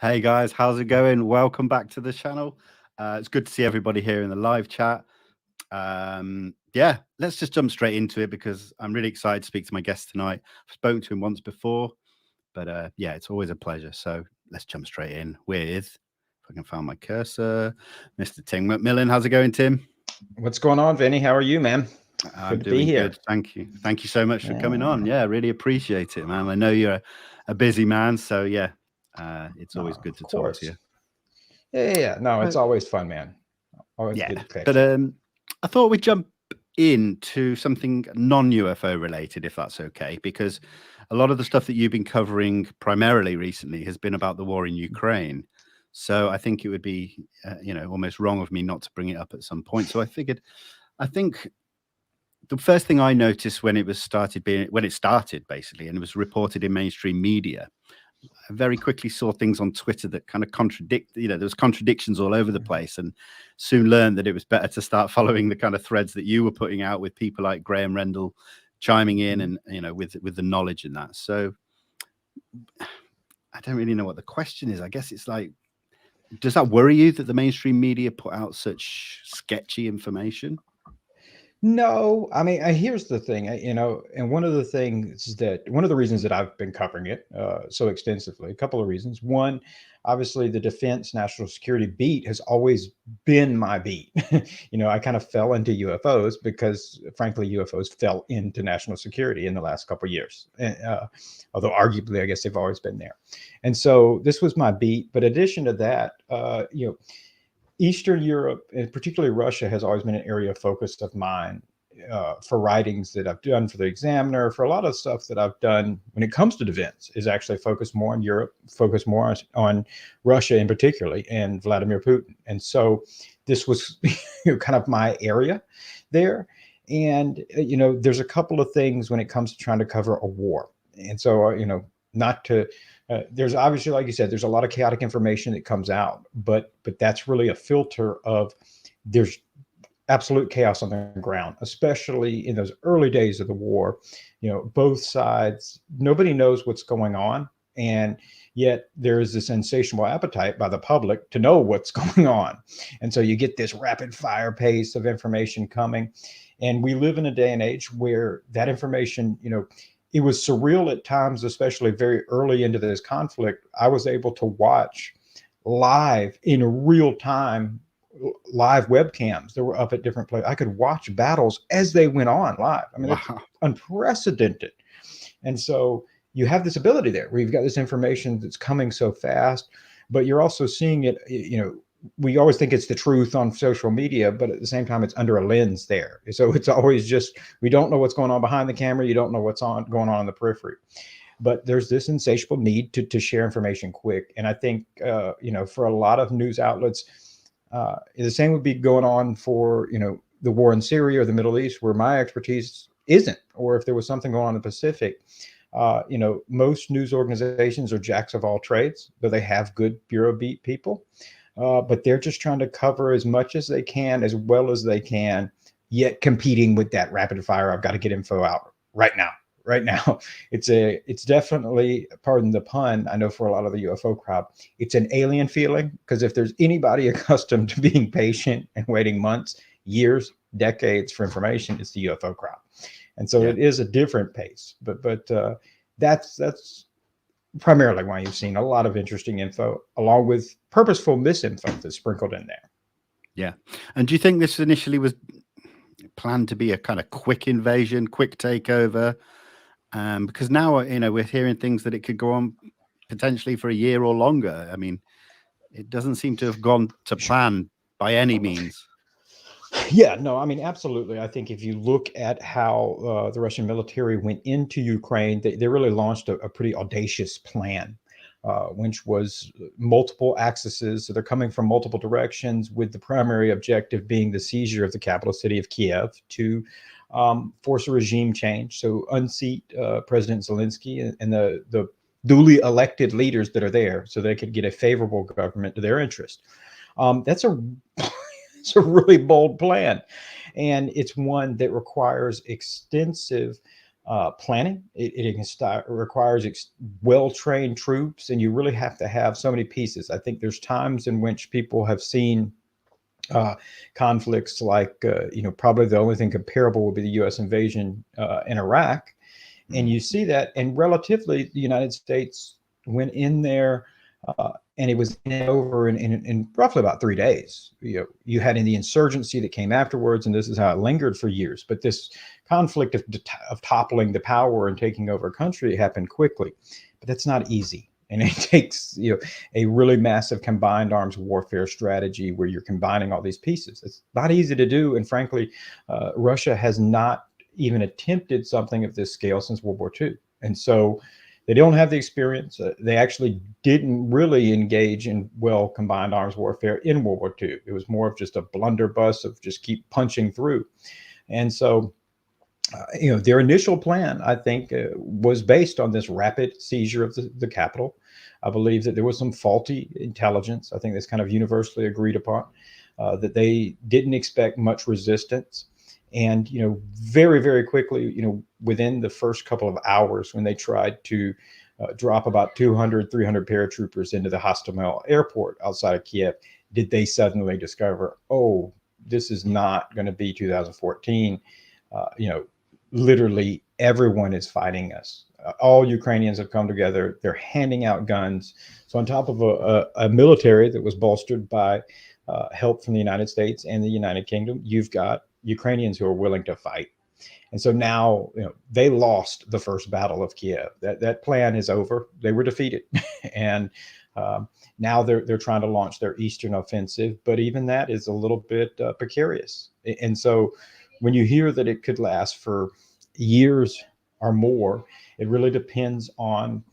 Hey guys, how's it going? Welcome back to the channel. It's good to see everybody here in the live chat. Yeah, let's just jump straight into it because I'm really excited to speak to my guest tonight. I've spoken to him once before, but yeah, it's always a pleasure. So let's jump straight in with, if I can find my cursor, Mr. Tim McMillan. How's it going, Tim? What's going on, Vinny? How are you, man? I'm Good to be doing here. good. Thank you. Thank you so much for coming on. Yeah. Yeah, really appreciate it, man. I know you're a busy man, so yeah, it's No, always good of to talk to course. you. Yeah. No, it's But always fun, man. Always yeah, good to catch but you. I thought we'd jump into something non-UFO related, if that's okay, because a lot of the stuff that you've been covering primarily recently has been about the war in Ukraine. So I think it would be, almost wrong of me not to bring it up at some point. So I think the first thing I noticed when it started basically, and it was reported in mainstream media, I very quickly saw things on Twitter that kind of contradict, there was contradictions all over the place, and soon learned that it was better to start following the kind of threads that you were putting out with people like Graham Rendell chiming in and, with the knowledge in that. So I don't really know what the question is. I guess it's like, does that worry you that the mainstream media put out such sketchy information? No, I mean, here's the thing, and one of the reasons that I've been covering it so extensively, a couple of reasons. One, obviously, the defense national security beat has always been my beat. I kind of fell into UFOs because, frankly, UFOs fell into national security in the last couple of years. Although arguably, I guess they've always been there. And so this was my beat. But in addition to that, Eastern Europe, and particularly Russia, has always been an area of focus of mine for writings that I've done for the Examiner, for a lot of stuff that I've done when it comes to defense, is actually focused more on Europe, focused more on Russia in particularly, and Vladimir Putin. And so this was kind of my area there. And, there's a couple of things when it comes to trying to cover a war. And so, not to there's obviously, like you said, there's a lot of chaotic information that comes out, but that's really a filter of there's absolute chaos on the ground, especially in those early days of the war. Both sides, nobody knows what's going on, and yet there is this insatiable appetite by the public to know what's going on, and so you get this rapid fire pace of information coming, and we live in a day and age where that information, it was surreal at times, especially very early into this conflict. I was able to watch live in real time, live webcams that were up at different places. I could watch battles as they went on live. I mean, Wow. that's unprecedented. And so you have this ability there where you've got this information that's coming so fast, but you're also seeing it, we always think it's the truth on social media, but at the same time, it's under a lens there. So it's always just, we don't know what's going on behind the camera. You don't know what's going on in the periphery. But there's this insatiable need to share information quick. And I think, for a lot of news outlets, the same would be going on for, the war in Syria or the Middle East, where my expertise isn't, or if there was something going on in the Pacific. Most news organizations are jacks of all trades, though they have good bureau beat people. But they're just trying to cover as much as they can, as well as they can, yet competing with that rapid fire. I've got to get info out right now. Right now, it's definitely, pardon the pun, I know for a lot of the UFO crowd, it's an alien feeling, because if there's anybody accustomed to being patient and waiting months, years, decades for information, it's the UFO crowd. And so it is a different pace, but that's primarily why you've seen a lot of interesting info, along with purposeful misinfo that's sprinkled in there. Yeah. And do you think this initially was planned to be a kind of quick invasion, quick takeover? Because now, we're hearing things that it could go on potentially for a year or longer. I mean, it doesn't seem to have gone to plan by any means. Yeah, no, I mean, absolutely. I think if you look at how the Russian military went into Ukraine, they really launched a pretty audacious plan, which was multiple axes. So they're coming from multiple directions, with the primary objective being the seizure of the capital city of Kiev to force a regime change. So unseat President Zelensky and the duly elected leaders that are there, so they could get a favorable government to their interest. That's a it's a really bold plan, and it's one that requires extensive planning. It requires well-trained troops, and you really have to have so many pieces. I think there's times in which people have seen conflicts like, probably the only thing comparable would be the U.S. invasion in Iraq. And you see that, and relatively, the United States went in there, and it was over in roughly about 3 days. You had in the insurgency that came afterwards, and this is how it lingered for years. But this conflict of toppling the power and taking over a country happened quickly. But that's not easy. And it takes a really massive combined arms warfare strategy where you're combining all these pieces. It's not easy to do. And frankly, Russia has not even attempted something of this scale since World War II. And so they don't have the experience. They actually didn't really engage in well combined arms warfare in World War II. It was more of just a blunderbuss of just keep punching through. And so their initial plan, I think, was based on this rapid seizure of the capital. I believe that there was some faulty intelligence. I think that's kind of universally agreed upon, that they didn't expect much resistance. And, very, very quickly, within the first couple of hours, when they tried to drop about 200, 300 paratroopers into the hostile airport outside of Kiev, did they suddenly discover, oh, this is not going to be 2014. Literally everyone is fighting us. All Ukrainians have come together. They're handing out guns. So on top of a military that was bolstered by help from the United States and the United Kingdom, you've got Ukrainians who are willing to fight. And so now, they lost the first battle of Kiev. That plan is over. They were defeated. And now they're trying to launch their eastern offensive. But even that is a little bit precarious. And so when you hear that it could last for years or more, it really depends on,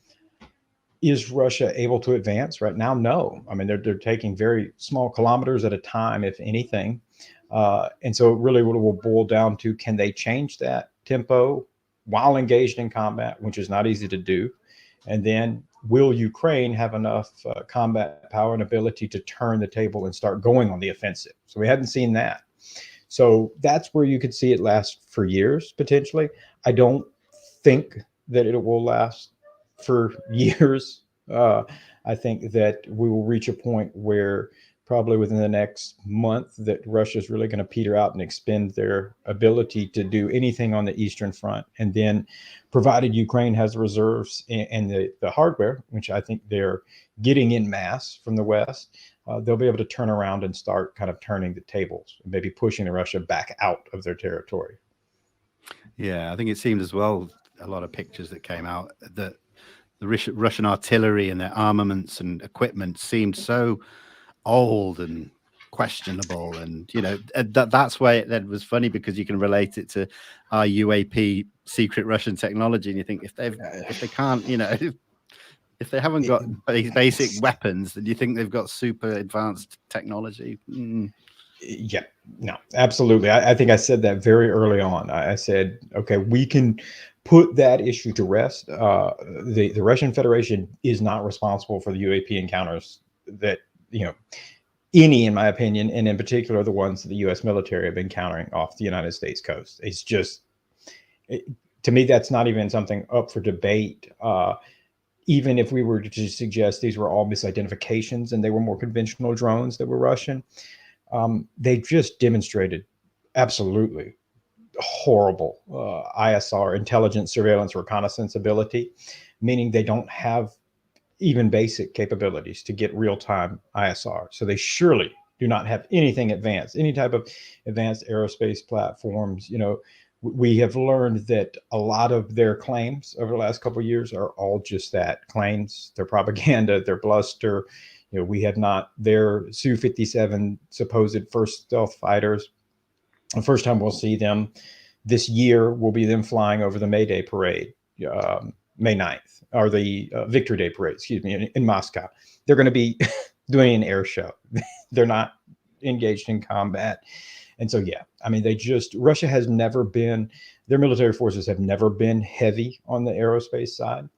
is Russia able to advance right now? No. I mean, they're taking very small kilometers at a time, if anything. And so it really will boil down to, can they change that tempo while engaged in combat, which is not easy to do? And then will Ukraine have enough combat power and ability to turn the table and start going on the offensive? So we hadn't seen that. So that's where you could see it last for years, potentially. I don't think that it will last for years. I think that we will reach a point where probably within the next month that Russia is really going to peter out and expend their ability to do anything on the Eastern Front. And then provided Ukraine has the reserves and the hardware, which I think they're getting in mass from the West, they'll be able to turn around and start kind of turning the tables, maybe pushing the Russia back out of their territory. Yeah, I think it seemed as well, a lot of pictures that came out, that the Russian artillery and their armaments and equipment seemed so old and questionable. And, that's why that was funny, because you can relate it to our UAP secret Russian technology. And you think, if they can't, if they haven't got basic weapons, then you think they've got super advanced technology. Yeah, no, absolutely. I think I said that very early on. I said, okay, we can put that issue to rest. The Russian Federation is not responsible for the UAP encounters that, any, in my opinion, and in particular, the ones that the U.S. military have been encountering off the United States coast. It's just, to me, that's not even something up for debate. Even if we were to suggest these were all misidentifications and they were more conventional drones that were Russian, they just demonstrated absolutely horrible ISR, intelligence, surveillance, reconnaissance ability, meaning they don't have even basic capabilities to get real-time ISR. So they surely do not have anything advanced, any type of advanced aerospace platforms. We have learned that a lot of their claims over the last couple of years are all just that, claims. Their propaganda, their bluster. We have not their Su-57 supposed first stealth fighters. The first time we'll see them this year will be them flying over the May Day parade, May 9th, or the Victory Day parade, excuse me, in Moscow. They're going to be doing an air show. They're not engaged in combat. And so, yeah, I mean, Russia has never been, their military forces have never been heavy on the aerospace side.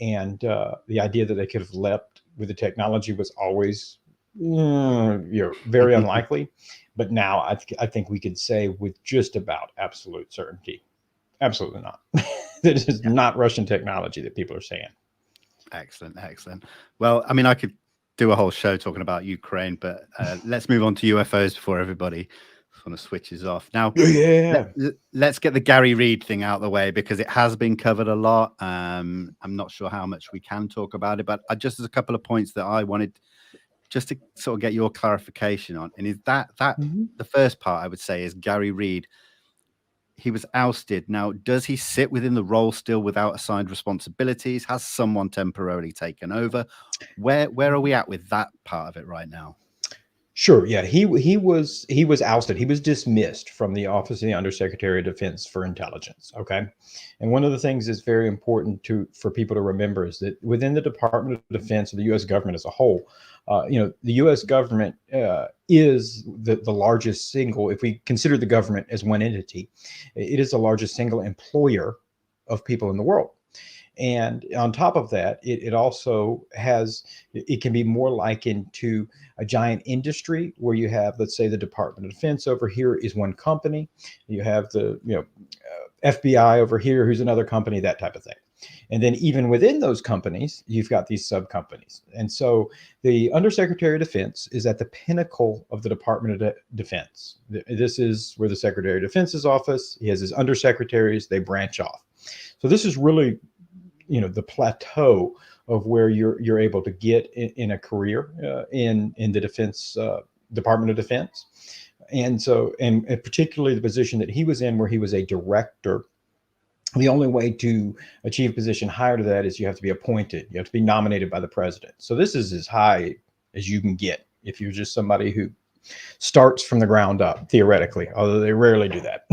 And the idea that they could have leapt with the technology was always very unlikely. But now I think we could say with just about absolute certainty, Absolutely not. This is not Russian technology that people are saying. Excellent, excellent. Well, I mean, I could do a whole show talking about Ukraine, but let's move on to UFOs before everybody sort of switches off. Now, Yeah. let's get the Gary Reed thing out of the way, because it has been covered a lot. I'm not sure how much we can talk about it, but just as a couple of points that I wanted just to sort of get your clarification on. And is that the first part I would say is Gary Reed, he was ousted. Now, does he sit within the role still without assigned responsibilities? Has someone temporarily taken over? Where are we at with that part of it right now? Sure. Yeah, he was ousted. He was dismissed from the office of the Undersecretary of Defense for Intelligence. Okay, and one of the things that's very important for people to remember is that within the Department of Defense of the U.S. government as a whole, the U.S. government is the largest single. If we consider the government as one entity, it is the largest single employer of people in the world. And on top of that, it also has, it can be more likened to a giant industry where you have, let's say, the Department of Defense over here is one company. You have the FBI over here, who's another company, that type of thing. And then even within those companies, you've got these sub companies. And so the Undersecretary of Defense is at the pinnacle of the Department of Defense. This is where the Secretary of Defense's office, he has his undersecretaries, they branch off. So this is really, the plateau of where you're able to get in a career in the defense Department of Defense. And so, and particularly the position that he was in, where he was a director, the only way to achieve position higher to that is you have to be appointed. You have to be nominated by the president. So this is as high as you can get if you're just somebody who starts from the ground up, theoretically, although they rarely do that.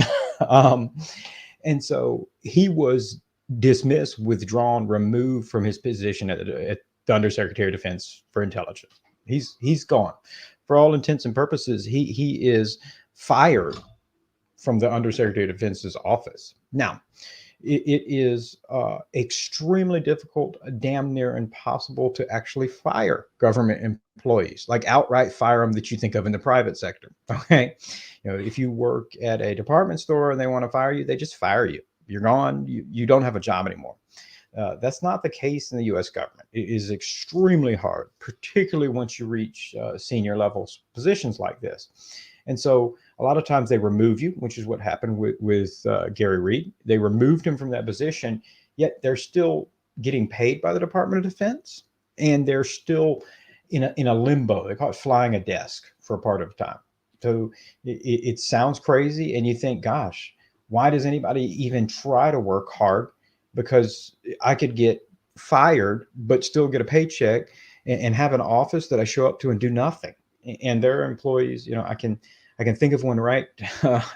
And so he was dismissed, withdrawn, removed from his position at the Undersecretary of Defense for Intelligence. He's gone. For all intents and purposes, he is fired from the Undersecretary of Defense's office. Now, it is extremely difficult, damn near impossible to actually fire government employees, like outright fire them that you think of in the private sector. Okay. If you work at a department store and they want to fire you, they just fire you. You're gone. You don't have a job anymore. That's not the case in the U.S. government. It is extremely hard, particularly once you reach senior levels positions like this. And so a lot of times they remove you, which is what happened with Gary Reed. They removed him from that position, yet they're still getting paid by the Department of Defense, and they're still in a limbo. They call it flying a desk for a part of the time. So it sounds crazy, and you think, gosh, why does anybody even try to work hard? Because I could get fired, but still get a paycheck and have an office that I show up to and do nothing. And there are employees, I can think of one right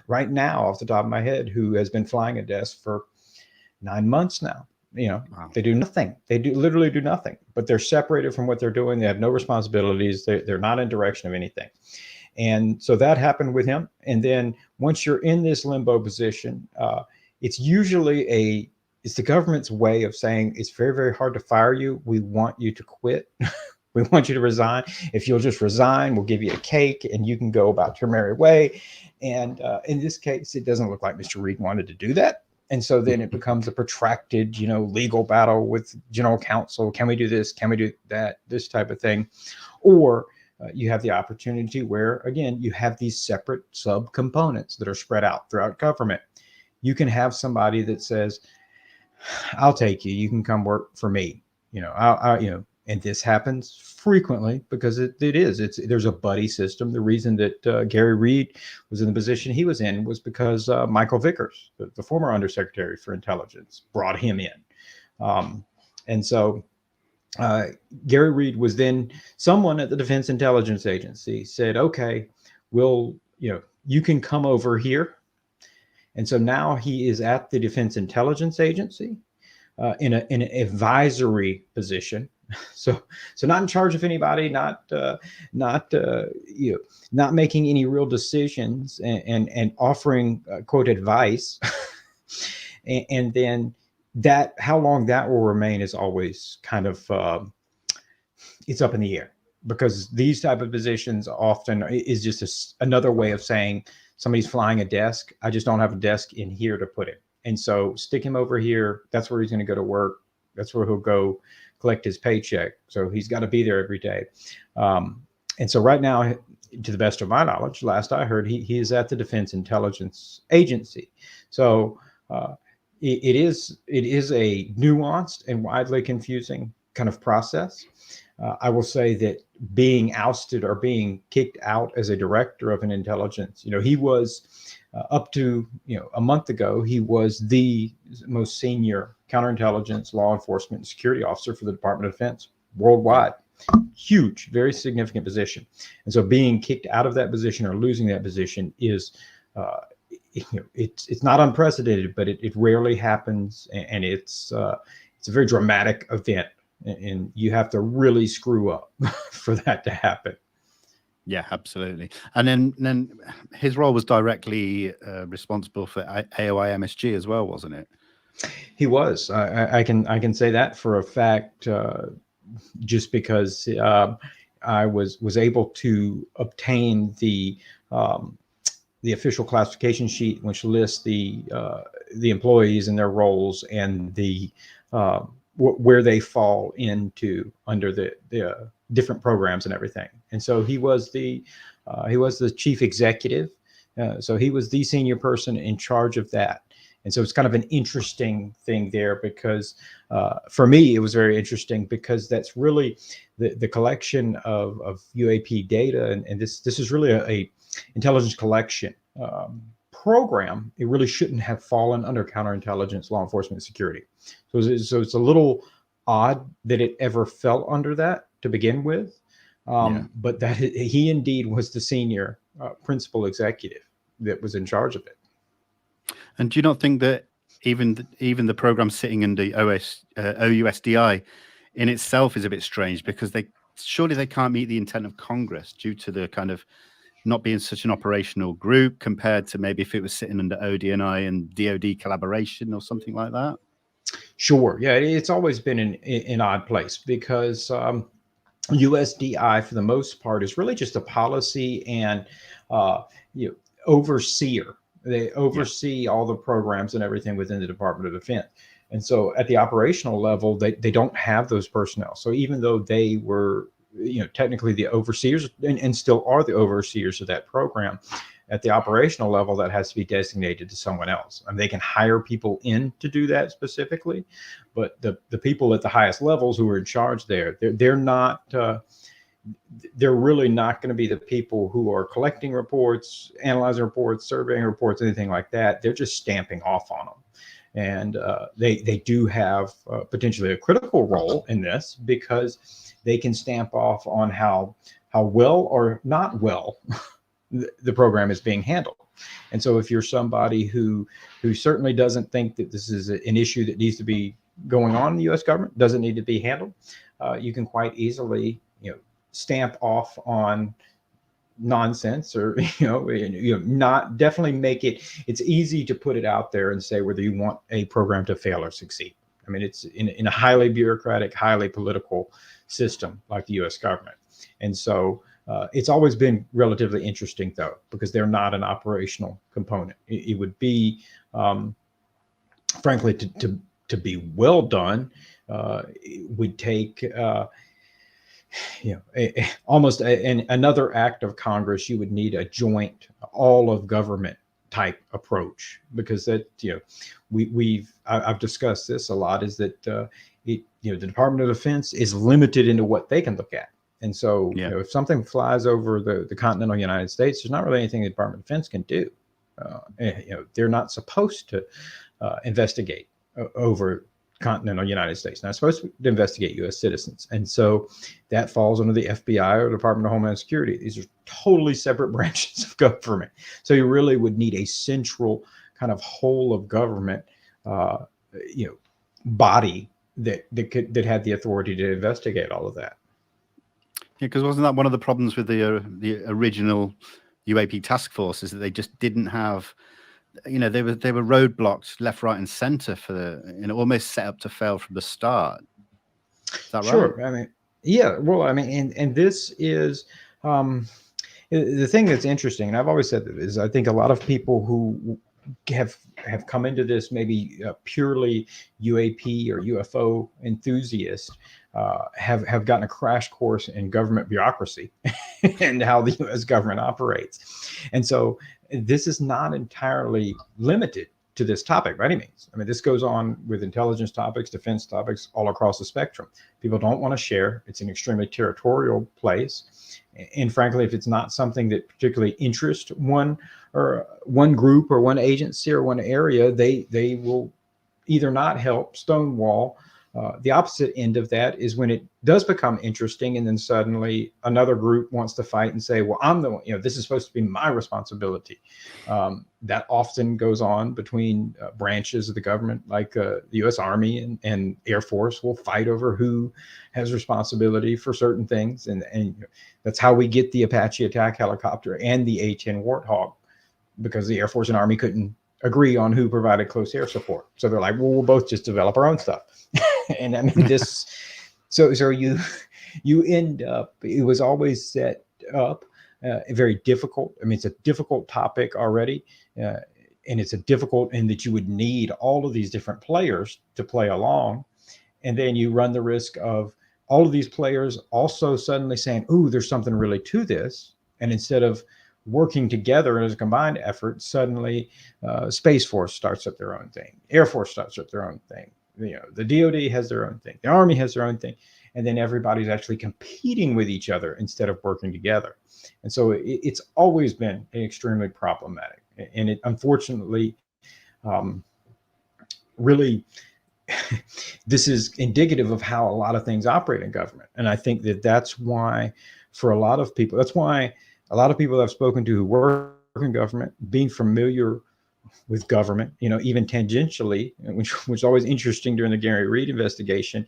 now off the top of my head who has been flying a desk for 9 months now. Wow. They do nothing. They literally do nothing, but they're separated from what they're doing. They have no responsibilities. They're not in direction of anything. And so that happened with him. And then once you're in this limbo position, it's usually it's the government's way of saying it's very, very hard to fire you. We want you to quit. We want you to resign. If you'll just resign, we'll give you a cake and you can go about your merry way. And in this case, it doesn't look like Mr. Reed wanted to do that. And so then it becomes a protracted, legal battle with general counsel. Can we do this? Can we do that? This type of thing. Or you have the opportunity where, again, you have these separate subcomponents that are spread out throughout government. You can have somebody that says, I'll take you. You can come work for me. And this happens frequently because there's a buddy system. The reason that Gary Reed was in the position he was in was because Michael Vickers, the former Undersecretary for Intelligence, brought him in. And so Gary Reed was then someone at the Defense Intelligence Agency said, okay, you can come over here. And so now he is at the Defense Intelligence Agency in an advisory position. So not in charge of anybody, not making any real decisions and offering quote advice. and then that, how long that will remain is always kind of it's up in the air, because these type of positions often is just another way of saying somebody's flying a desk. I just don't have a desk in here to put it. And so stick him over here. That's where he's going to go to work. That's where he'll go collect his paycheck. So he's got to be there every day. And so right now, to the best of my knowledge, last I heard, he is at the Defense Intelligence Agency. So it is a nuanced and widely confusing kind of process. I will say that being ousted or being kicked out as a director of an intelligence, he was up to a month ago, he was the most senior counterintelligence, law enforcement, and security officer for the Department of Defense worldwide. Huge, very significant position. And so being kicked out of that position or losing that position is it's not unprecedented, but it rarely happens, and it's a very dramatic event, and you have to really screw up for that to happen. Yeah, absolutely. And then his role was directly responsible for AOI MSG as well, wasn't it? He was. I can say that for a fact, just because I was able to obtain the official classification sheet, which lists the employees and their roles and the where they fall into under the different programs and everything. And so he was the chief executive. So he was the senior person in charge of that. And so it's kind of an interesting thing there, because for me, it was very interesting, because that's really the collection of UAP data. And this is really a intelligence collection program. It really shouldn't have fallen under counterintelligence, law enforcement, and security. So it's a little odd that it ever fell under that to begin with. But that he indeed was the senior principal executive that was in charge of it. And do you not think that even the program sitting under OUSDI in itself is a bit strange, because surely they can't meet the intent of Congress due to the kind of not being such an operational group compared to maybe if it was sitting under ODNI and DoD collaboration or something like that? Sure. Yeah, it's always been an odd place, because USDI, for the most part, is really just a policy and overseer. They oversee all the programs and everything within the Department of Defense. And so at the operational level, they don't have those personnel. So even though they were technically the overseers and still are the overseers of that program, at the operational level, that has to be designated to someone else. And they can hire people in to do that specifically, but the people at the highest levels who are in charge there, they're not they're really not going to be the people who are collecting reports, analyzing reports, surveying reports, anything like that. They're just stamping off on them. And they do have potentially a critical role in this, because they can stamp off on how well or not well the program is being handled. And so if you're somebody who certainly doesn't think that this is an issue that needs to be going on in the U.S. government, doesn't need to be handled, you can quite easily stamp off on nonsense, or not definitely make it's easy to put it out there and say whether you want a program to fail or succeed. I mean, it's in a highly bureaucratic, highly political system like the U.S. government. And so it's always been relatively interesting, though, because they're not an operational component. It would be, frankly, to be well done, it would take almost another act of Congress. You would need a joint all of government type approach, because that I've discussed this a lot, is that the Department of Defense is limited into what they can look at. And so if something flies over the continental United States, there's not really anything the Department of Defense can do. They're not supposed to investigate over continental United States. Not supposed to investigate U.S. citizens. And so that falls under the FBI or Department of Homeland Security. These are totally separate branches of government. So you really would need a central kind of whole of government, body that had the authority to investigate all of that. Yeah, because wasn't that one of the problems with the original UAP task force, is that they just didn't have, they were roadblocked left, right, and center for almost set up to fail from the start. Is that right? Sure. I mean, yeah. Well, I mean, and this is the thing that's interesting, and I've always said that, is I think a lot of people who have come into this maybe purely UAP or UFO enthusiasts have gotten a crash course in government bureaucracy and how the U.S. government operates. And so this is not entirely limited to this topic by any means. I mean, this goes on with intelligence topics, defense topics, all across the spectrum. People don't want to share. It's an extremely territorial place. And frankly, if it's not something that particularly interests one group or one agency or one area, they will either not help, stonewall. The opposite end of that is when it does become interesting, and then suddenly another group wants to fight and say, well, I'm the one, this is supposed to be my responsibility. That often goes on between branches of the government, like the U.S. Army and Air Force will fight over who has responsibility for certain things. And that's how we get the Apache attack helicopter and the A-10 Warthog, because the Air Force and Army couldn't agree on who provided close air support. So they're like, well, we'll both just develop our own stuff. And I mean, so you end up, it was always set up very difficult. I mean, it's a difficult topic already. And it's a difficult in that you would need all of these different players to play along. And then you run the risk of all of these players also suddenly saying, ooh, there's something really to this. And instead of working together as a combined effort, suddenly Space Force starts up their own thing. Air Force starts up their own thing. The DoD has their own thing. The Army has their own thing. And then everybody's actually competing with each other instead of working together. And so it's always been extremely problematic. And it unfortunately really, this is indicative of how a lot of things operate in government. And I think that that's why for a lot of people, that's why a lot of people I've spoken to who work in government, being familiar with government, even tangentially, which was always interesting during the Gary Reed investigation.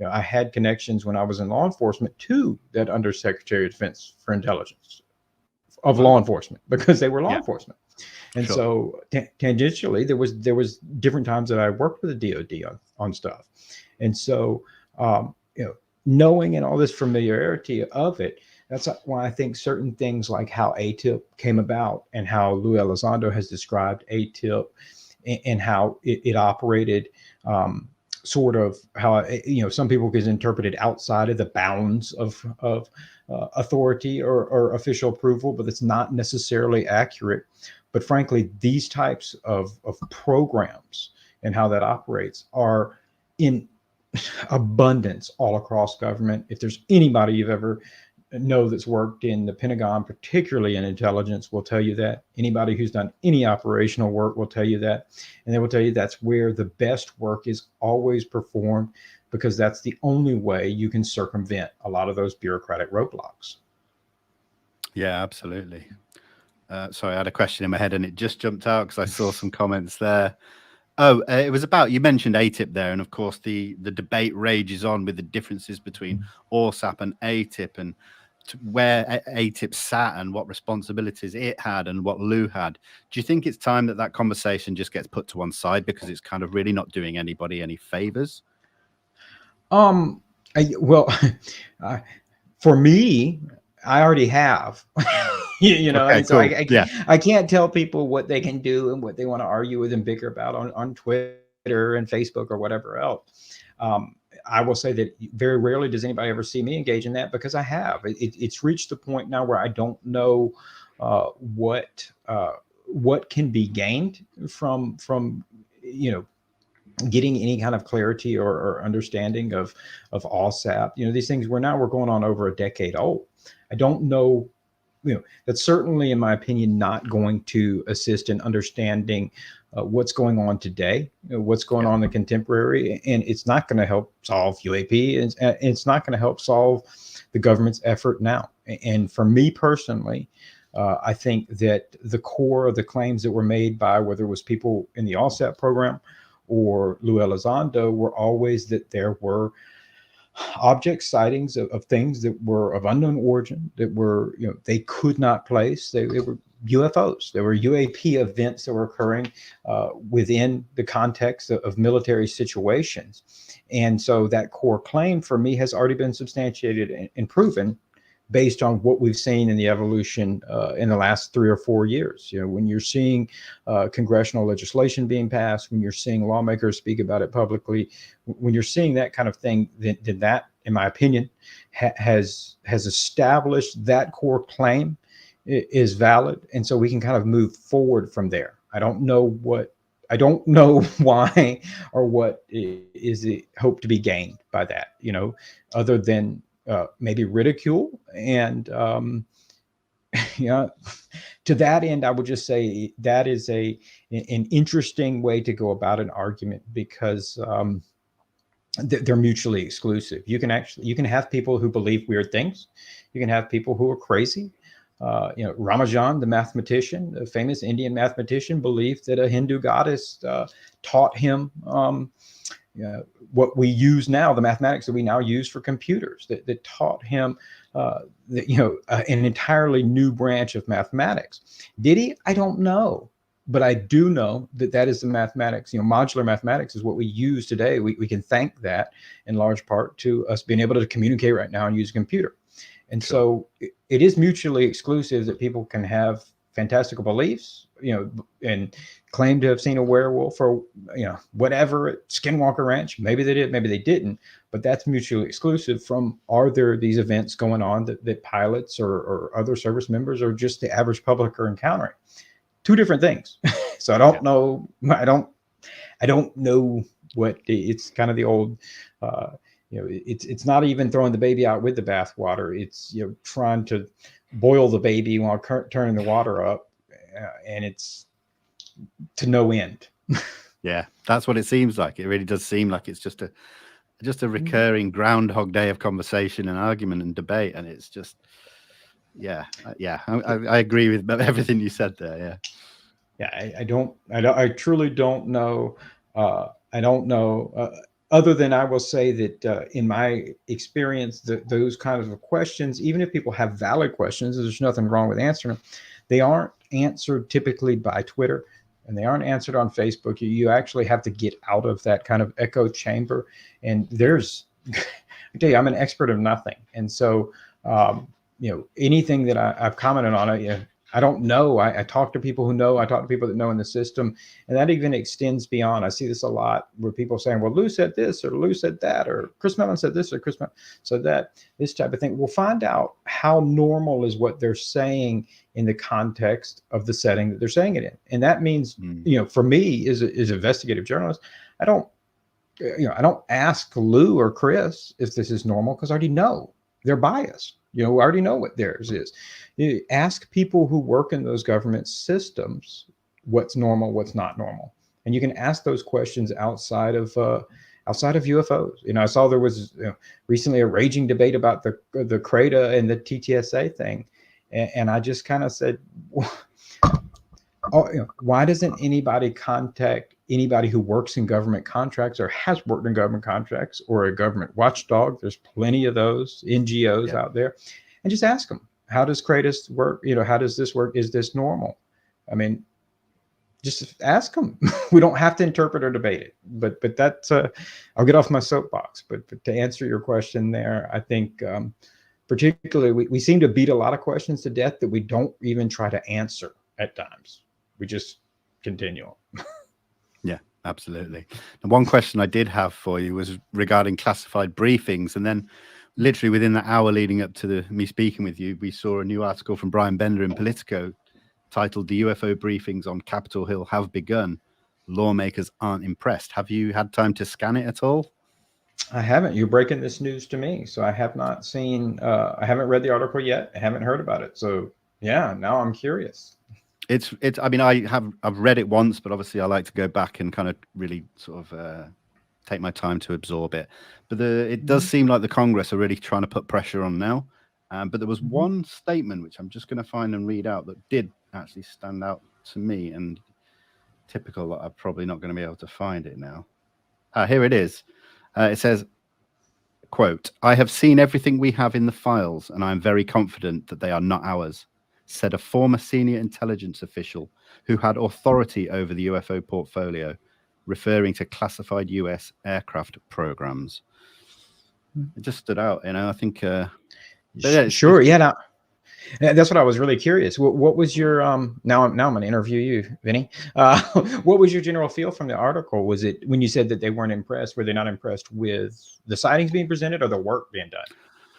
I had connections when I was in law enforcement to that Undersecretary of Defense for Intelligence of law enforcement, because they were law enforcement. And so tangentially, there was different times that I worked with the DoD on stuff. And so, knowing and all this familiarity of it, that's why I think certain things like how aatip came about and how lueelizondo has described aatip and how it operated, sort of how, some people can interpret it outside of the bounds of authority or official approval, but it's not necessarily accurate. But frankly, these types of programs and how that operates are in abundance all across government. If there's anybody you've ever know that's worked in the Pentagon, particularly in intelligence, will tell you that. Anybody who's done any operational work will tell you that. And they will tell you that's where the best work is always performed, because that's the only way you can circumvent a lot of those bureaucratic roadblocks. Yeah, absolutely. Sorry, I had a question in my head and it just jumped out because I saw some comments there. Oh, it was about, you mentioned aatip there, and of course the debate rages on with the differences between ORSAP and aatip, and where aatip sat and what responsibilities it had and what Lou had. Do you think it's time that that conversation just gets put to one side because it's kind of really not doing anybody any favors? Well, for me, I already have. Okay, and so cool. I can't tell people what they can do and what they want to argue with and bicker about on Twitter and Facebook or whatever else. I will say that very rarely does anybody ever see me engage in that, because I have. It's reached the point now where I don't know what can be gained from getting any kind of clarity or understanding of OSAP. These things we're going on over a decade old. I don't know. That's certainly, in my opinion, not going to assist in understanding what's going on today, what's going on in the contemporary, and it's not going to help solve UAP, and it's not going to help solve the government's effort now. And for me personally, I think that the core of the claims that were made by whether it was people in the OSAP program or lueelizondo were always that there were object sightings of things that were of unknown origin, that were, they could not place. They were UFOs. There were UAP events that were occurring within the context of military situations. And so that core claim for me has already been substantiated and proven based on what we've seen in the evolution in the last 3 or 4 years. You know, when you're seeing congressional legislation being passed, when you're seeing lawmakers speak about it publicly, when you're seeing that kind of thing, then that, in my opinion, has established that core claim is valid, and so we can kind of move forward from there. I don't know why or what is it hope to be gained by that, you know, other than maybe ridicule. And you know, to that end, I would just say that is an interesting way to go about an argument, because they're mutually exclusive. You can have people who believe weird things. You can have people who are crazy. You know, Ramajan, the mathematician, a famous Indian mathematician, believed that a Hindu goddess taught him what we use now, the mathematics that we now use for computers, that taught him an entirely new branch of mathematics. Did he? I don't know. But I do know that that is the mathematics. You know, modular mathematics is what we use today. We can thank that in large part to us being able to communicate right now and use a computer. And so it is mutually exclusive that people can have fantastical beliefs, you know, and claim to have seen a werewolf or, you know, whatever at Skinwalkerranch. Maybe they did, maybe they didn't, but that's mutually exclusive from, are there these events going on that pilots or other service members or just the average public are encountering? Two different things. So I don't know. I don't know what it's kind of the old, you know, it's not even throwing the baby out with the bathwater. It's, you know, trying to boil the baby while turning the water up, and it's to no end. Yeah, that's what it seems like. It really does seem like it's just a recurring Groundhog Day of conversation and argument and debate, and it's just, I agree with everything you said there. I truly don't know. I don't know. Other than I will say that in my experience, those kinds of questions, even if people have valid questions, there's nothing wrong with answering them. They aren't answered typically by Twitter, and they aren't answered on Facebook. You actually have to get out of that kind of echo chamber. And there's, I tell you, I'm an expert of nothing. And so, you know, anything that I've commented on it, I don't know. I talk to people who know. I talk to people that know in the system, and that even extends beyond. I see this a lot where people are saying, well, Lou said this, or Lou said that, or Chris Mellon said this, or Chris Mellon said that, this type of thing. We'll find out how normal is what they're saying in the context of the setting that they're saying it in. And that means, you know, for me as an investigative journalist, I don't ask Lou or Chris if this is normal, because I already know they're biased. You know, we already know what theirs is. You ask people who work in those government systems what's normal, what's not normal, and you can ask those questions outside of UFOs. You know, I saw there was recently a raging debate about the CRADA and the TTSA thing, and I just kind of said, why doesn't anybody contact anybody who works in government contracts or has worked in government contracts or a government watchdog? There's plenty of those NGOs out there, and just ask them, how does CRADA work? You know, how does this work? Is this normal? I mean, just ask them. We don't have to interpret or debate it, but that's I'll get off my soapbox. But to answer your question there, I think particularly we seem to beat a lot of questions to death that we don't even try to answer at times. We just continue on. Yeah, absolutely. And one question I did have for you was regarding classified briefings. And then literally within the hour leading up to me speaking with you, we saw a new article from Brian Bender in Politico titled "The UFO briefings on Capitol Hill have begun. Lawmakers aren't impressed." Have you had time to scan it at all? I haven't. You're breaking this news to me. So I have not seen, I haven't read the article yet. I haven't heard about it. So yeah, now I'm curious. It's, I mean, I've read it once, but obviously I like to go back and kind of really sort of take my time to absorb it. But it does seem like the Congress are really trying to put pressure on now. But there was one statement which I'm just going to find and read out that did actually stand out to me, and typical that I'm probably not going to be able to find it now. Here it is. It says, quote, "I have seen everything we have in the files, and I am very confident that they are not ours," said a former senior intelligence official who had authority over the UFO portfolio, referring to classified US aircraft programs. It just stood out, you know. I think But yeah, Sure. Yeah. Now, that's what I was really curious. What was your now I'm going to interview you, Vinny. What was your general feel from the article? Was it when you said that they weren't impressed? Were they not impressed with the sightings being presented or the work being done?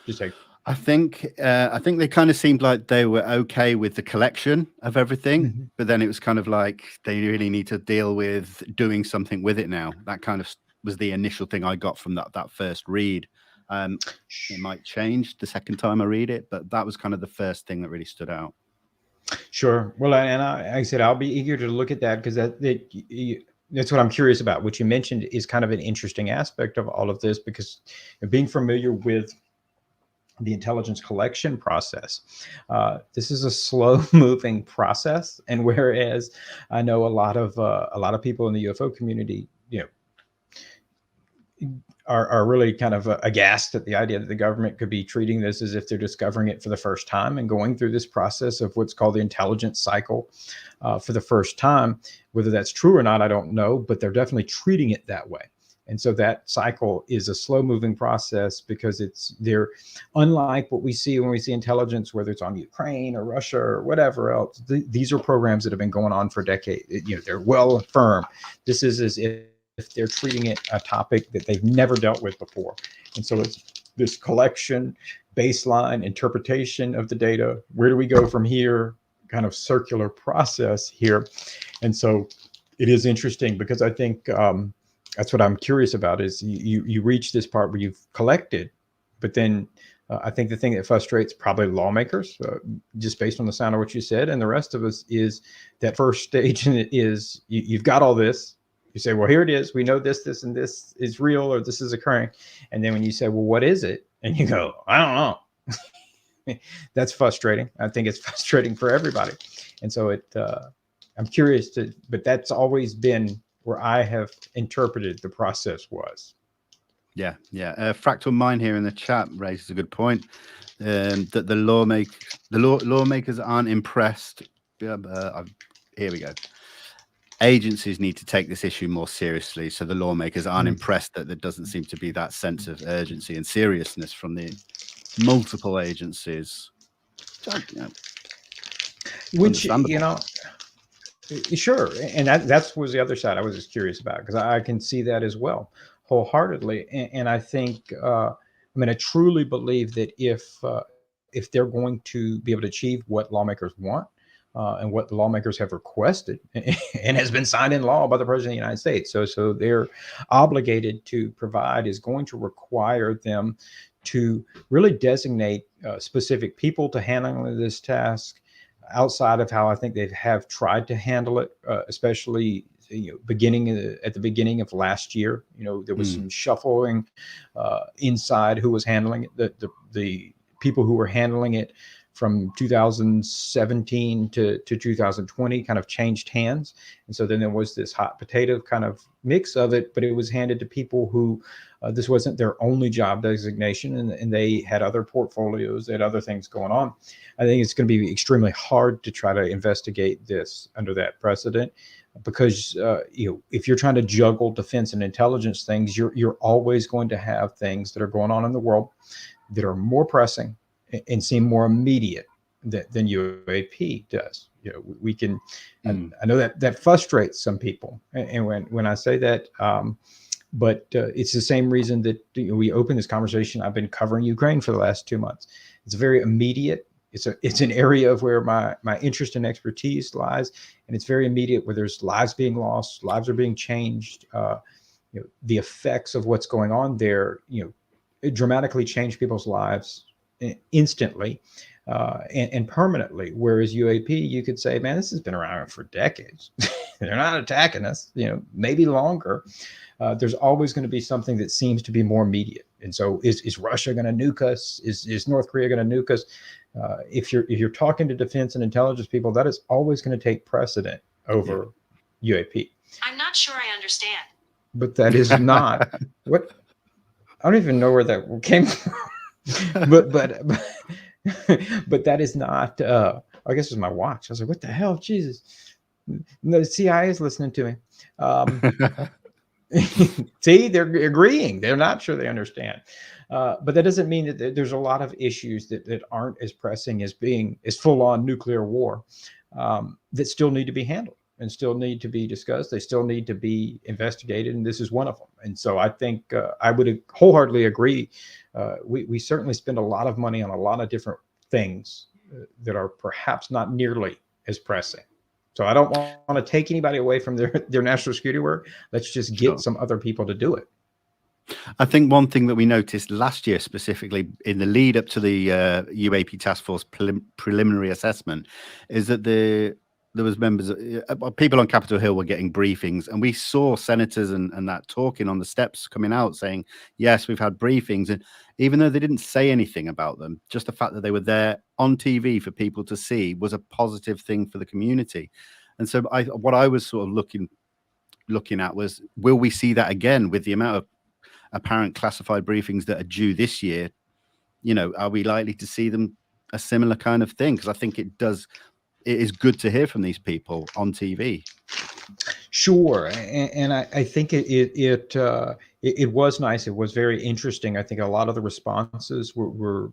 Just like, I think they kind of seemed like they were okay with the collection of everything, Mhm. but then it was kind of like they really need to deal with doing something with it now. That kind of was the initial thing I got from that first read. It might change the second time I read it, but that was kind of the first thing that really stood out. Sure. Well, and I said I'll be eager to look at that because that's what I'm curious about. What you mentioned is kind of an interesting aspect of all of this because being familiar with the intelligence collection process, this is a slow moving process, and whereas I know a lot of people in the UFO community, are really kind of aghast at the idea that the government could be treating this as if they're discovering it for the first time and going through this process of what's called the intelligence cycle for the first time. Whether that's true or not, I don't know, but they're definitely treating it that way. And so that cycle is a slow moving process because they're unlike what we see when we see intelligence, whether it's on Ukraine or Russia or whatever else. These are programs that have been going on for decades. They're well affirmed. This is as if they're treating it a topic that they've never dealt with before. And so it's this collection, baseline interpretation of the data. Where do we go from here? Kind of circular process here. And so it is interesting because I think that's what I'm curious about is you reach this part where you've collected, but then I think the thing that frustrates probably lawmakers, just based on the sound of what you said, and the rest of us is that first stage, and it is you've got all this. You say, well, here it is. We know this, and this is real, or this is occurring. And then when you say, well, what is it? And you go, I don't know. That's frustrating. I think it's frustrating for everybody. And so I'm curious but that's always been where I have interpreted the process was. Yeah. Fractal Mind here in the chat raises a good point. That the lawmakers aren't impressed. Here we go. Agencies need to take this issue more seriously, so the lawmakers aren't impressed that there doesn't seem to be that sense of urgency and seriousness from the multiple agencies. Which sure, and that was the other side I was just curious about because I can see that as well wholeheartedly, and I think I truly believe that if they're going to be able to achieve what lawmakers want. And what the lawmakers have requested and has been signed in law by the President of the United States. So they're obligated to provide is going to require them to really designate specific people to handle this task outside of how I think they have tried to handle it, especially at the beginning of last year. There was some shuffling inside who was handling it. The people who were handling it from 2017 to 2020 kind of changed hands. And so then there was this hot potato kind of mix of it, but it was handed to people who this wasn't their only job designation, and they had other portfolios, they had other things going on. I think it's going to be extremely hard to try to investigate this under that precedent because if you're trying to juggle defense and intelligence things, you're always going to have things that are going on in the world that are more pressing and seem more immediate than UAP does. We can. I know that frustrates some people, and when I say that, but it's the same reason that we open this conversation. I've been covering Ukraine for the last 2 months. It's very immediate. It's an area of where my interest and expertise lies, and it's very immediate where there's lives being lost, lives are being changed. The effects of what's going on there, it dramatically changed people's lives instantly and permanently. Whereas UAP, you could say, man, this has been around for decades. They're not attacking us, maybe longer. There's always going to be something that seems to be more immediate. And so is Russia going to nuke us? Is North Korea going to nuke us? If you're talking to defense and intelligence people, that is always going to take precedent over UAP. I'm not sure I understand. But that is not what I don't even know where that came from. but that is not I guess it was my watch. I was like, what the hell? Jesus. The CIA is listening to me. See, they're agreeing. They're not sure they understand. But that doesn't mean that there's a lot of issues that aren't as pressing as being as full-on nuclear war that still need to be handled and still need to be discussed. They still need to be investigated, and this is one of them. And so I think I would wholeheartedly agree. We certainly spend a lot of money on a lot of different things that are perhaps not nearly as pressing. So I don't want to take anybody away from their national security work. Let's just get some other people to do it. I think one thing that we noticed last year, specifically in the lead up to the UAP task force preliminary assessment, is that there was members, people on Capitol Hill were getting briefings, and we saw senators and that talking on the steps coming out saying, yes, we've had briefings. And even though they didn't say anything about them, just the fact that they were there on TV for people to see was a positive thing for the community. And so what I was sort of looking at was, will we see that again with the amount of apparent classified briefings that are due this year? You know, are we likely to see them a similar kind of thing? Because I think it is good to hear from these people on TV. Sure, and I think it was nice. It was very interesting. I think a lot of the responses were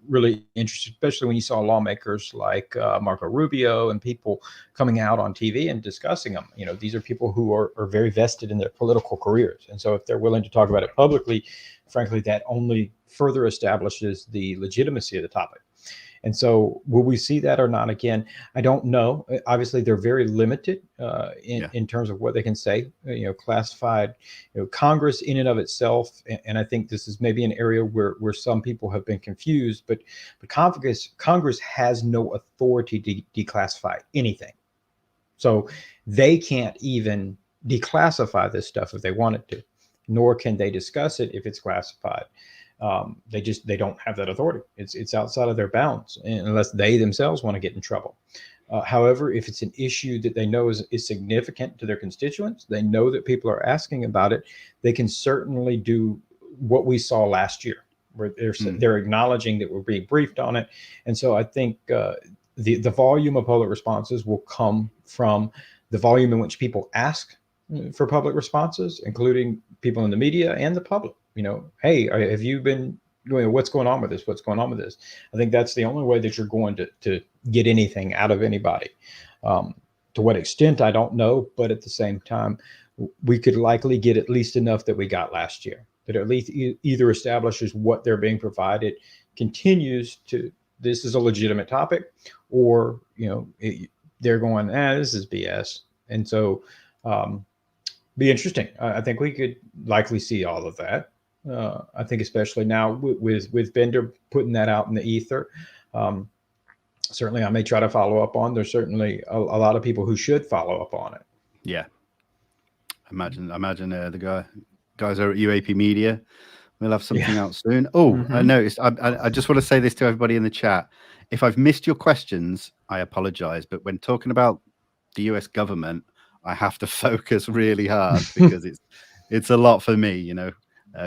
really interesting, especially when you saw lawmakers like Marco Rubio and people coming out on TV and discussing them. You know, these are people who are very vested in their political careers. And so if they're willing to talk about it publicly, frankly, that only further establishes the legitimacy of the topic. And so will we see that or not again? I don't know. Obviously, they're very limited in terms of what they can say, classified, Congress in and of itself. And I think this is maybe an area where some people have been confused, but Congress has no authority to declassify anything. So they can't even declassify this stuff if they wanted to, nor can they discuss it if it's classified. They don't have that authority. It's outside of their bounds, unless they themselves want to get in trouble. However, if it's an issue that they know is significant to their constituents, they know that people are asking about it, they can certainly do what we saw last year, where they're acknowledging that we're being briefed on it. And so I think the volume of public responses will come from the volume in which people ask for public responses, including people in the media and the public. Hey, have you been doing, what's going on with this? What's going on with this? I think that's the only way that you're going to get anything out of anybody. To what extent, I don't know. But at the same time, we could likely get at least enough that we got last year, that at least either establishes what they're being provided, continues to, this is a legitimate topic, or, they're going, this is BS. And so be interesting. I think we could likely see all of that. I think especially now with Bender putting that out in the ether, certainly I may try to follow up on. There's certainly a lot of people who should follow up on it. Yeah, imagine the guys over at UAP Media. We'll have something out soon. Oh, I noticed. I just want to say this to everybody in the chat. If I've missed your questions, I apologize. But when talking about the US government, I have to focus really hard because it's a lot for me,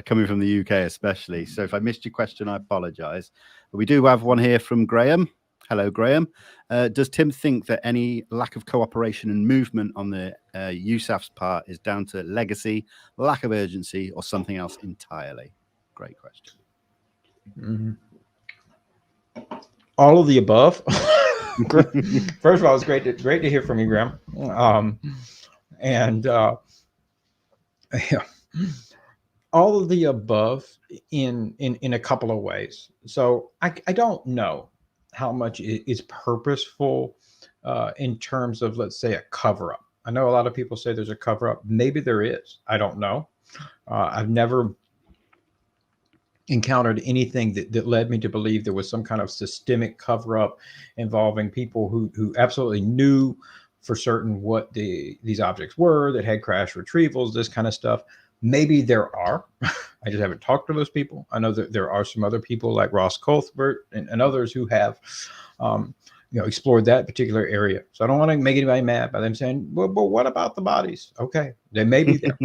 coming from the UK especially. So if I missed your question, I apologize. But we do have one here from Graham. Hello, Graham. Does Tim think that any lack of cooperation and movement on the USAF's part is down to legacy, lack of urgency, or something else entirely? Great question. All of the above. First of all, it's great to hear from you, Graham. All of the above in a couple of ways. So I don't know how much is purposeful in terms of, let's say, a cover-up. I know a lot of people say there's a cover-up. Maybe there is. I don't know. I've never encountered anything that led me to believe there was some kind of systemic cover-up involving people who absolutely knew for certain what these objects were, that had crash retrievals, this kind of stuff. Maybe there are. I just haven't talked to those people. I know that there are some other people like Ross Cuthbert and others who have explored that particular area. So I don't want to make anybody mad by them saying, well, but what about the bodies? Okay, they may be there.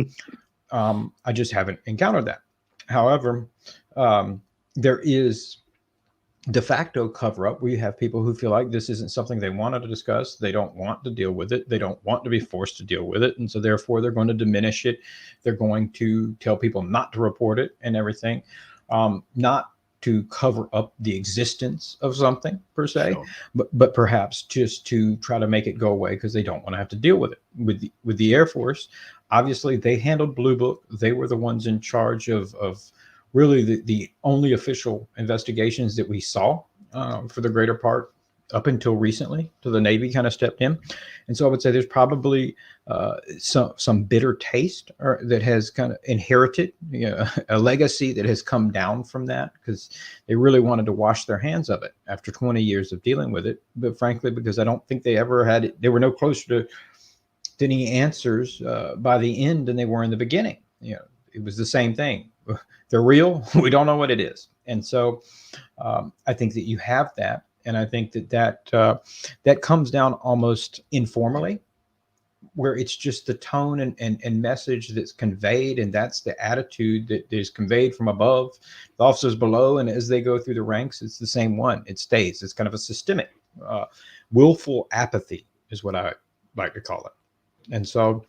I just haven't encountered that. However, there is de facto cover up, we have people who feel like this isn't something they wanted to discuss. They don't want to deal with it. They don't want to be forced to deal with it. And so therefore they're going to diminish it. They're going to tell people not to report it and everything, not to cover up the existence of something per se, Sure. but perhaps just to try to make it go away because they don't want to have to deal with it. With the Air Force, obviously they handled Blue Book. They were the ones in charge of really the only official investigations that we saw for the greater part up until recently, till the Navy kind of stepped in. And so I would say there's probably some bitter taste that has kind of inherited, a legacy that has come down from that, because they really wanted to wash their hands of it after 20 years of dealing with it. But frankly, because I don't think they ever had it, they were no closer to any answers by the end than they were in the beginning. It was the same thing. They're real. We don't know what it is. And so I think that you have that. And I think that comes down almost informally, where it's just the tone and message that's conveyed. And that's the attitude that is conveyed from above, the officers below. And as they go through the ranks, it's the same one. It stays. It's kind of a systemic, willful apathy is what I like to call it. And so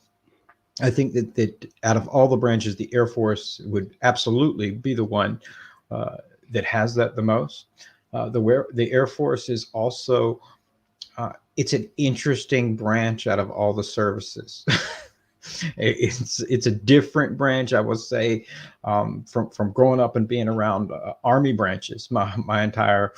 I think that out of all the branches, the Air Force would absolutely be the one that has that the most. The Air Force is also, it's an interesting branch out of all the services. It's a different branch, I would say, from growing up and being around Army branches my entire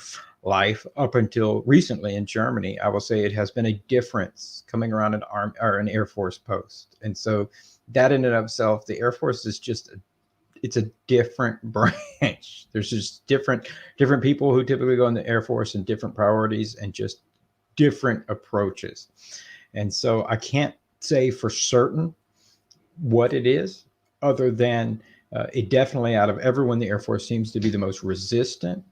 life up until recently in Germany. I will say it has been a difference coming around an Army or an Air Force post. And so that in and of itself, the Air Force is just it's a different branch. There's just different people who typically go in the Air Force and different priorities and just different approaches. And so I can't say for certain what it is, other than it definitely, out of everyone, the Air Force seems to be the most resistant.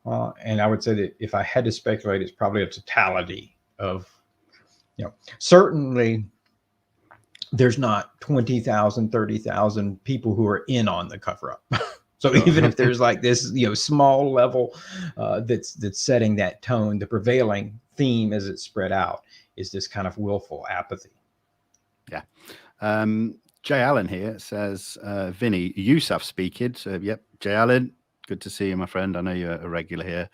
And I would say that if I had to speculate, it's probably a totality of, certainly there's not 20,000, 30,000 people who are in on the cover up. So even if there's like this, small level that's setting that tone, the prevailing theme as it's spread out is this kind of willful apathy. Yeah. Jay Allen here says, Vinny, Yusuf speaking. So, yep, Jay Allen, good to see you, my friend. I know you're a regular here.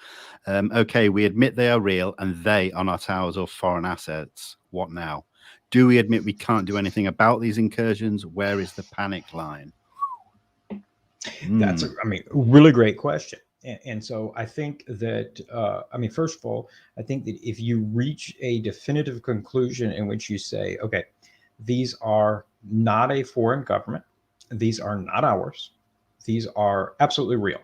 Okay, we admit they are real and they are not ours or foreign assets. What now? Do we admit we can't do anything about these incursions? Where is the panic line? That's a really great question. And so I think that, first of all, I think that if you reach a definitive conclusion in which you say, okay, these are not a foreign government, these are not ours, these are absolutely real.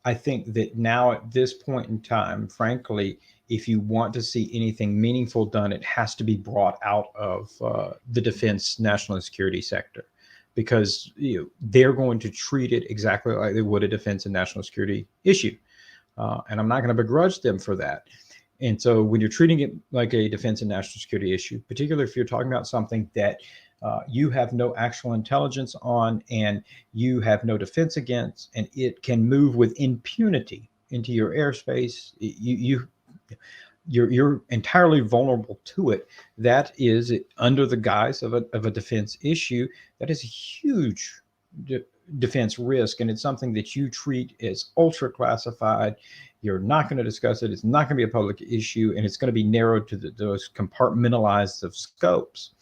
I think that now at this point in time, frankly, if you want to see anything meaningful done, it has to be brought out of the defense, national security sector, because they're going to treat it exactly like they would a defense and national security issue. And I'm not going to begrudge them for that. And so when you're treating it like a defense and national security issue, particularly if you're talking about something that you have no actual intelligence on and you have no defense against, and it can move with impunity into your airspace, you're entirely vulnerable to it. That is under the guise of a defense issue. That is a huge defense risk, and it's something that you treat as ultra classified. You're not going to discuss it. It's not going to be a public issue, and it's going to be narrowed to those compartmentalized of scopes.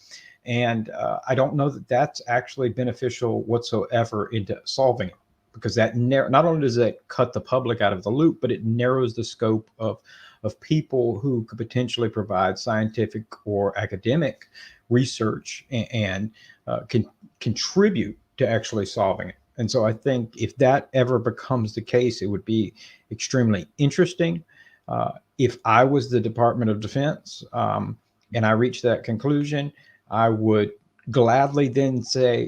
And I don't know that that's actually beneficial whatsoever into solving it, because that not only does that cut the public out of the loop, but it narrows the scope of people who could potentially provide scientific or academic research and can contribute to actually solving it. And so I think if that ever becomes the case, it would be extremely interesting. If I was the Department of Defense and I reached that conclusion, I would gladly then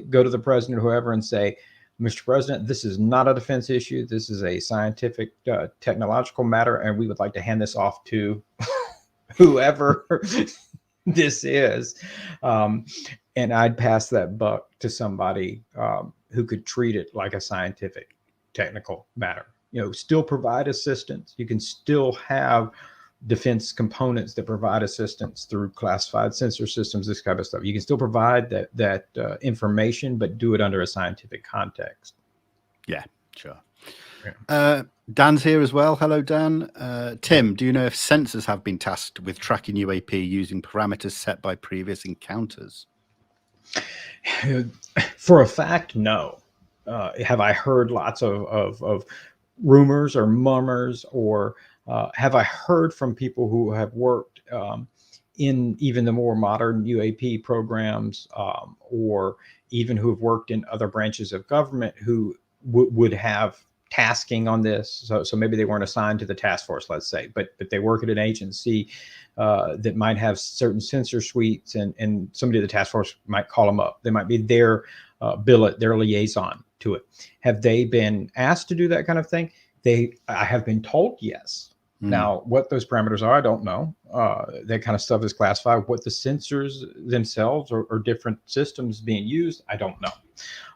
go to the president or whoever and say, Mr. President, this is not a defense issue. This is a scientific, technological matter, and we would like to hand this off to whoever this is. And I'd pass that buck to somebody who could treat it like a scientific, technical matter. still provide assistance. You can still have defense components that provide assistance through classified sensor systems, this kind of stuff. You can still provide that information, but do it under a scientific context. Yeah, sure. Yeah. Dan's here as well. Hello, Dan. Tim, do you know if sensors have been tasked with tracking UAP using parameters set by previous encounters? For a fact, no. Have I heard lots of rumors or murmurs, or have I heard from people who have worked in even the more modern UAP programs, or even who have worked in other branches of government who would have tasking on this? So maybe they weren't assigned to the task force, let's say, but they work at an agency that might have certain sensor suites, and somebody at the task force might call them up. They might be their billet, their liaison to it. Have they been asked to do that kind of thing? I have been told yes. Now, what those parameters are, I don't know. That kind of stuff is classified. What the sensors themselves or different systems being used, I don't know.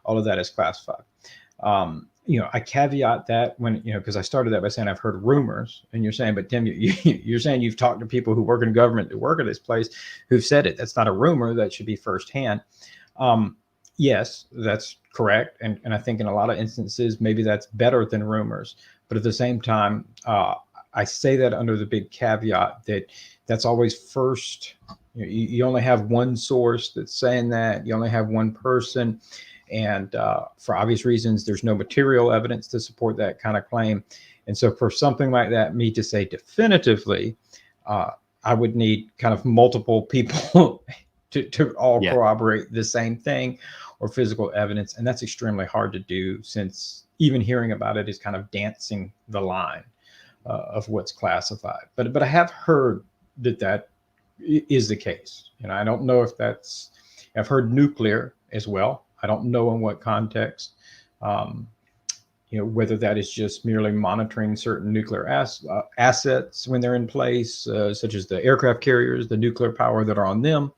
All of that is classified. I caveat that when, because I started that by saying I've heard rumors, and you're saying, but Tim, you're saying you've talked to people who work in government, who work at this place, who've said it. That's not a rumor. That should be firsthand. Yes, that's correct. And I think in a lot of instances, maybe that's better than rumors. But at the same time, I say that under the big caveat that that's always first. You only have one source that's saying that. You only have one person. And for obvious reasons, there's no material evidence to support that kind of claim. And so for something like that, me to say definitively, I would need kind of multiple people to all corroborate the same thing, or physical evidence. And that's extremely hard to do, since even hearing about it is kind of dancing the line of what's classified. But I have heard that is the case. I don't know if I've heard nuclear as well. I don't know in what context, whether that is just merely monitoring certain nuclear assets when they're in place, such as the aircraft carriers, the nuclear power that are on them,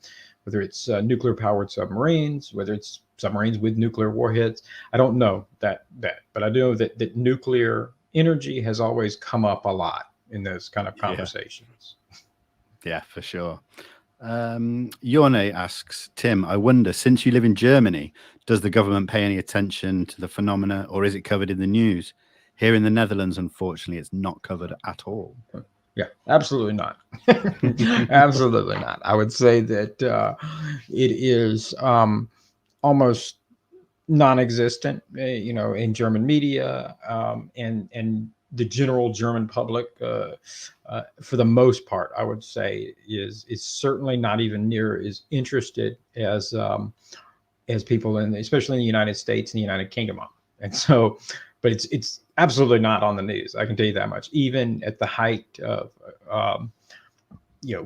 whether it's nuclear powered submarines, whether it's submarines with nuclear warheads. I don't know that, but I do know that nuclear energy has always come up a lot in those kind of conversations. Yeah, for sure. Yorne asks, Tim, I wonder, since you live in Germany, does the government pay any attention to the phenomena, or is it covered in the news? Here in the Netherlands, unfortunately, it's not covered at all. Yeah, absolutely not. Absolutely not. I would say that it is almost non-existent, in German media, and the general German public, for the most part, I would say is certainly not even near as interested as people especially in the United States and the United Kingdom are. And so, but it's absolutely not on the news. I can tell you that much. Even at the height of,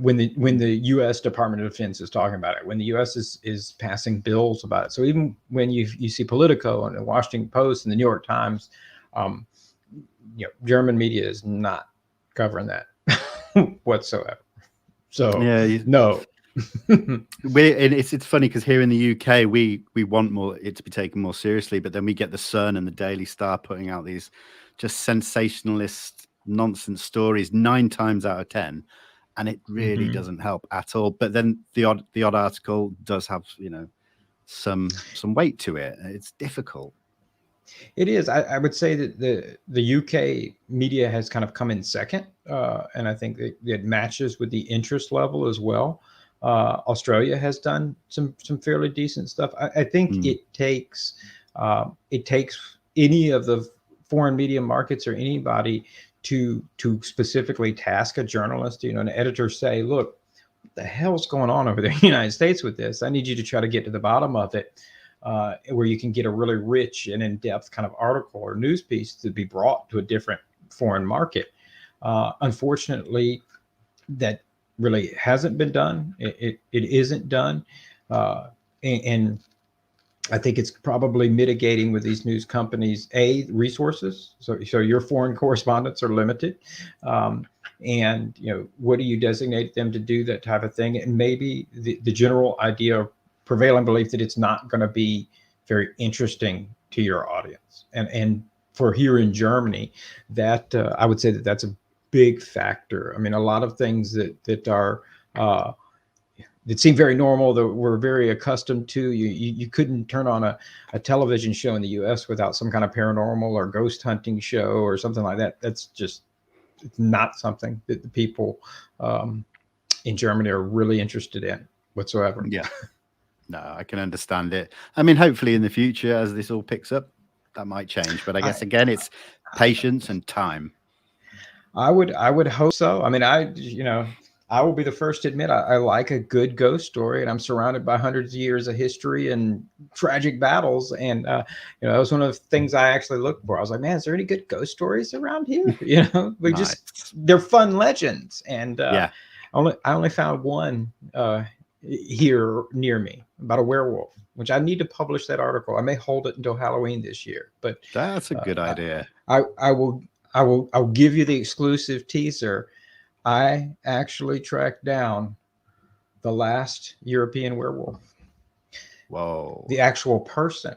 when the U.S. Department of Defense is talking about it, when the U.S. is passing bills about it. So even when you see Politico and the Washington Post and the New York Times, German media is not covering that whatsoever. So no. It's funny because here in the UK we want it to be taken more seriously, but then we get the Sun and the Daily Star putting out these just sensationalist nonsense stories 9 times out of 10, and it really doesn't help at all. But then the odd article does have some weight to it. It's difficult. It is. I would say that the UK media has kind of come in second, and I think it matches with the interest level as well. Australia has done some fairly decent stuff. I think it takes any of the foreign media markets or anybody to specifically task a journalist, an editor, say, look, what the hell's going on over there in the United States with this? I need you to try to get to the bottom of it, where you can get a really rich and in-depth kind of article or news piece to be brought to a different foreign market. Unfortunately, that really hasn't been done. It isn't done. And I think it's probably mitigating with these news companies, resources. So your foreign correspondents are limited. And, what do you designate them to do, that type of thing? And maybe the general idea of prevailing belief that it's not going to be very interesting to your audience. And for here in Germany, that I would say that that's a big factor. I mean, a lot of things that are that seem very normal, that we're very accustomed to. You couldn't turn on a television show in the U.S. without some kind of paranormal or ghost hunting show or something like that. That's just not something that the people in Germany are really interested in whatsoever. Yeah. No, I can understand it. I mean, hopefully in the future, as this all picks up, that might change. But I guess, again, it's patience and time. I would hope so. I mean, I will be the first to admit I like a good ghost story, and I'm surrounded by hundreds of years of history and tragic battles. And that was one of the things I actually looked for. I was like, man, is there any good ghost stories around here? Nice. They're fun legends. And Yeah. I only found one here near me about a werewolf, which I need to publish that article. I may hold it until Halloween this year, but That's a good idea. I'll give you the exclusive teaser. I actually tracked down the last European werewolf. Whoa. The actual person.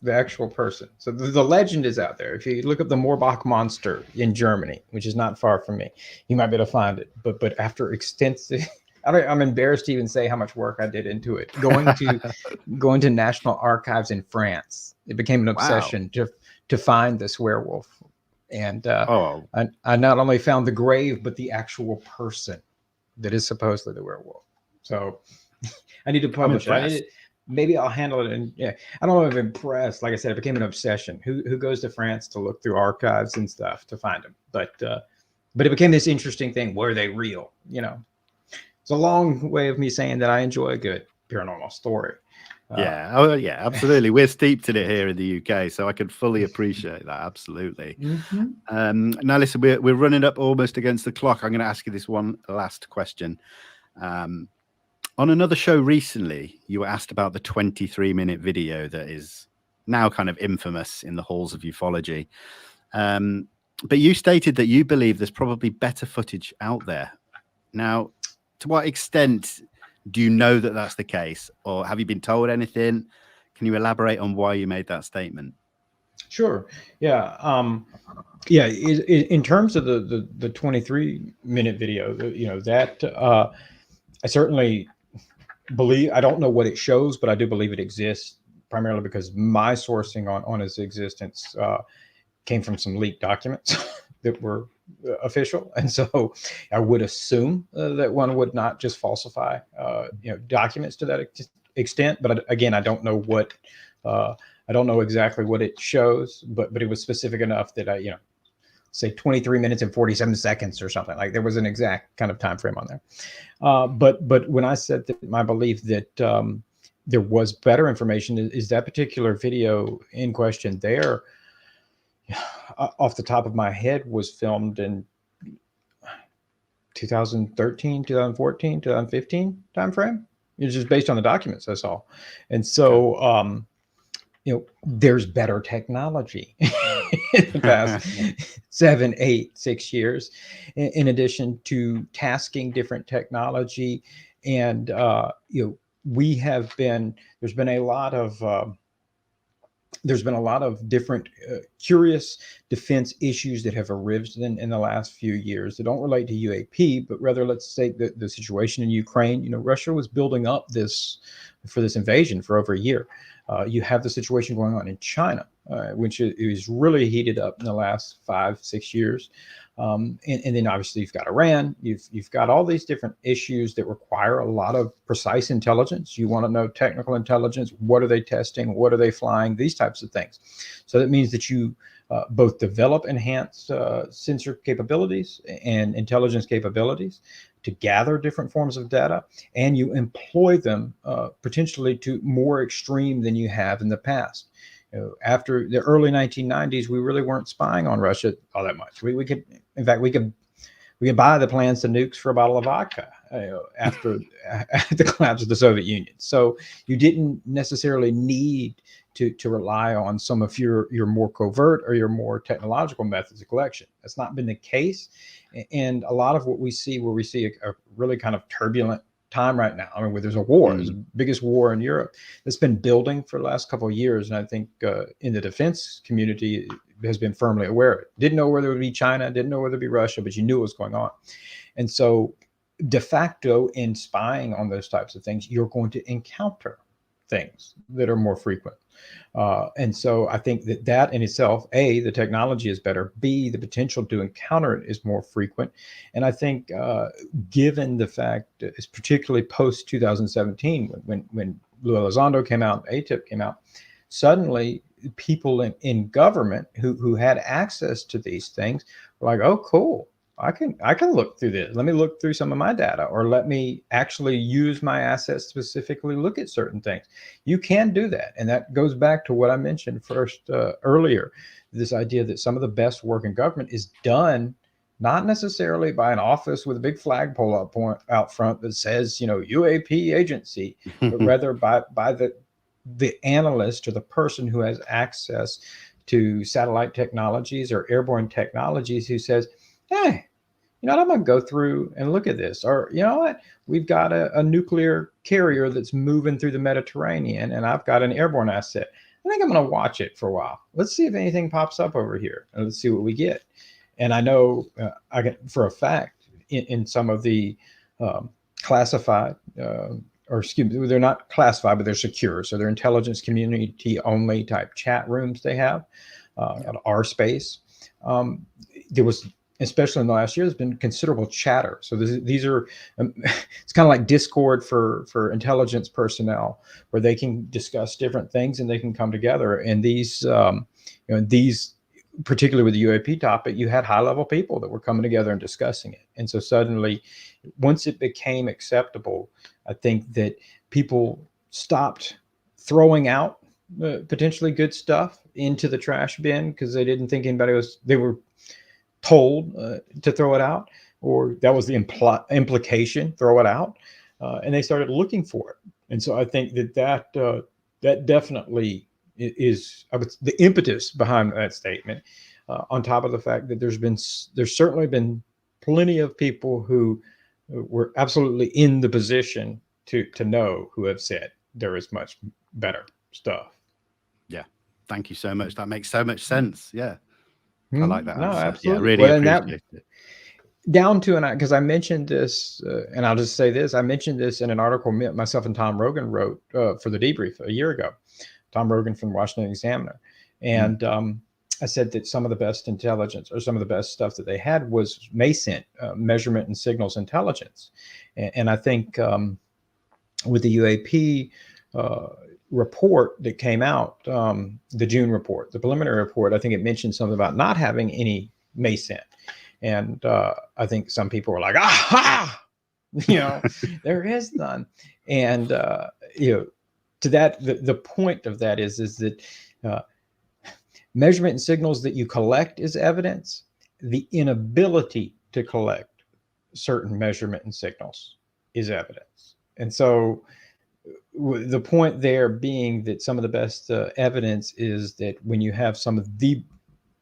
So the legend is out there. If you look up the Moorbach monster in Germany, which is not far from me, you might be able to find it. But after extensive, I'm embarrassed to even say how much work I did into it. Going to national archives in France, it became an obsession to find this werewolf. And I not only found the grave, but the actual person that is supposedly the werewolf. So I need to publish it. Maybe I'll handle it. And I don't know if I'm impressed. Like I said, it became an obsession. Who goes to France to look through archives and stuff to find them? But it became this interesting thing. Were they real? It's a long way of me saying that I enjoy a good paranormal story. Yeah. Oh, yeah, absolutely. We're steeped in it here in the UK, so I could fully appreciate that. Absolutely. Mm-hmm. Now, listen, we're running up almost against the clock. I'm going to ask you this one last question. On another show recently, you were asked about the 23-minute video that is now kind of infamous in the halls of ufology. But you stated that you believe there's probably better footage out there. Now, to what extent do you know that that's the case, or have you been told anything? Can you elaborate on why you made that statement? Sure. Yeah. In terms of the 23-minute video, that I certainly believe. I don't know what it shows, but I do believe it exists, primarily because my sourcing on its existence came from some leaked documents that were official, and so I would assume that one would not just falsify documents to that extent. But again, I don't know what I don't know exactly what it shows, but it was specific enough that I say 23 minutes and 47 seconds or something. Like there was an exact kind of time frame on there. But when I said that my belief that there was better information, is that particular video in question there, off the top of my head, was filmed in 2013, 2014, 2015 timeframe. It's just based on the documents I saw. And so, there's better technology in the past 7, 8, 6 years, in addition to tasking different technology. And, there's been a lot of different curious defense issues that have arisen in the last few years that don't relate to UAP, but rather, let's say, the situation in Ukraine. Russia was building up for this invasion for over a year. You have the situation going on in China, which is really heated up in the last 5, 6 years. And then obviously you've got Iran, you've got all these different issues that require a lot of precise intelligence. You want to know technical intelligence. What are they testing? What are they flying? These types of things. So that means that you both develop enhanced sensor capabilities and intelligence capabilities to gather different forms of data, and you employ them potentially to more extreme than you have in the past. After the early 1990s, we really weren't spying on Russia all that much. We could buy the plans to nukes for a bottle of vodka after the collapse of the Soviet Union. So you didn't necessarily need to rely on some of your more covert or your more technological methods of collection. That's not been the case. And a lot of what we see, where we see a really kind of turbulent time right now. I mean, where there's a war, it's Mm. the biggest war in Europe that's been building for the last couple of years. And I think in the defense community has been firmly aware of it. Didn't know whether it would be China, didn't know whether it would be Russia, but you knew what was going on. And so de facto in spying on those types of things, you're going to encounter things that are more frequent. And so I think that that in itself, A, the technology is better, B, the potential to encounter it is more frequent. And I think given the fact, it's particularly post 2017, when lueelizondo came out, aatip came out, suddenly people in government who had access to these things were like, oh, cool. I can look through this. Let me look through some of my data, or let me actually use my assets specifically look at certain things. You can do that. And that goes back to what I mentioned first earlier, this idea that some of the best work in government is done not necessarily by an office with a big flagpole out front that says, you know, UAP agency, but rather by the analyst or the person who has access to satellite technologies or airborne technologies who says, hey, you know what, I'm going to go through and look at this. Or, you know what, we've got a nuclear carrier that's moving through the Mediterranean and I've got an airborne asset. I think I'm going to watch it for a while. Let's see if anything pops up over here and let's see what we get. And I know I get for a fact in some of the classified, or excuse me, they're not classified, but they're secure. So they're intelligence community only type chat rooms they have at our space. There was, especially in the last year, there's been considerable chatter. So these are, it's kind of like Discord for intelligence personnel, where they can discuss different things and they can come together. And these, these, particularly with the UAP topic, you had high-level people that were coming together and discussing it. And so suddenly, once it became acceptable, I think that people stopped throwing out potentially good stuff into the trash bin because they didn't think anybody was, they were told to throw it out, or that was the implication, throw it out, and they started looking for it. And so I think that definitely is the impetus behind that statement, on top of the fact that there's certainly been plenty of people who were absolutely in the position to know, who have said there is much better stuff. Yeah, thank you so much. That makes so much sense. Yeah. I like that No, answer. absolutely. Yeah, really appreciate it. Down to, and because I mentioned this, and I'll just say this, I mentioned this in an article myself and Tom Rogan wrote for the Debrief a year ago. Tom Rogan from the Washington Examiner. And I said that some of the best intelligence, or some of the best stuff that they had, was MESINT, measurement and signals intelligence. And I think with the UAP report that came out, the June report, the preliminary report, I think it mentioned something about not having any MESINT. And I think some people were like, aha, there is none. And, to that, the point of that is that measurement and signals that you collect is evidence. The inability to collect certain measurement and signals is evidence. And so the point there being that some of the best evidence is that when you have some of the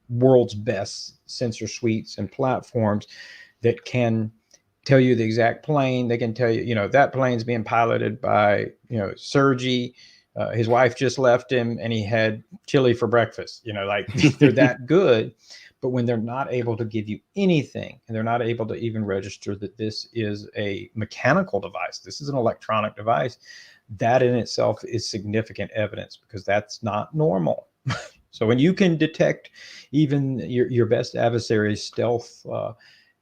world's best sensor suites and platforms that can tell you the exact plane, they can tell you, that plane's being piloted by, Sergey, his wife just left him and he had chili for breakfast, like they're that good. But when they're not able to give you anything, and they're not able to even register that this is a mechanical device, this is an electronic device, that in itself is significant evidence, because that's not normal. So when you can detect even your best adversary's stealth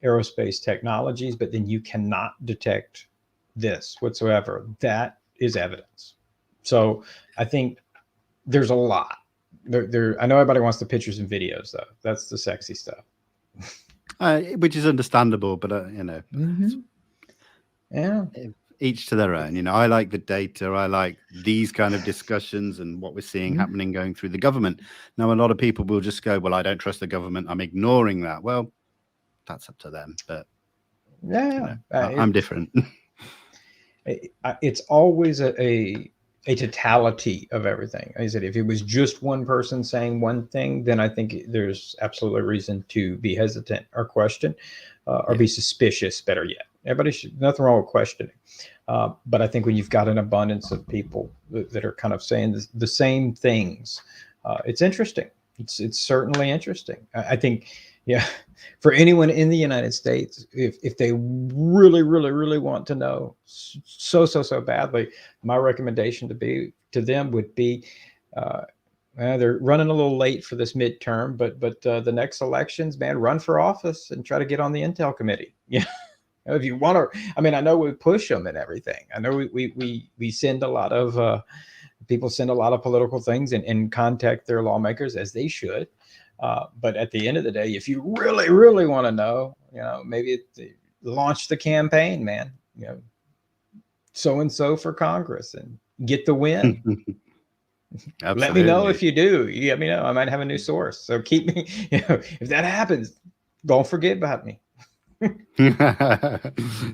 aerospace technologies, but then you cannot detect this whatsoever, that is evidence. So I think there's a lot. I know everybody wants the pictures and videos, though. That's the sexy stuff. Which is understandable, but yeah, each to their own. I like the data. I like these kind of discussions and what we're seeing happening going through the government. Now, a lot of people will just go, well, I don't trust the government, I'm ignoring that. Well, that's up to them. But I'm different. It's always a totality of everything. I said, if it was just one person saying one thing, then I think there's absolutely reason to be hesitant or question or be suspicious, better yet. Everybody should, nothing wrong with questioning. But I think when you've got an abundance of people that are kind of saying the same things, it's interesting. It's certainly interesting. I think, yeah, for anyone in the United States, if they really want to know so badly, my recommendation to them would be, they're running a little late for this midterm, but the next elections, man, run for office and try to get on the Intel committee. Yeah. If you want to, I mean, I know we push them and everything. I know we send a lot of people send a lot of political things and contact their lawmakers, as they should. But at the end of the day, if you really want to know, maybe launch the campaign, man. So and so for Congress and get the win. Let me know if you do. You let me know. I might have a new source. So keep me. If that happens, don't forget about me.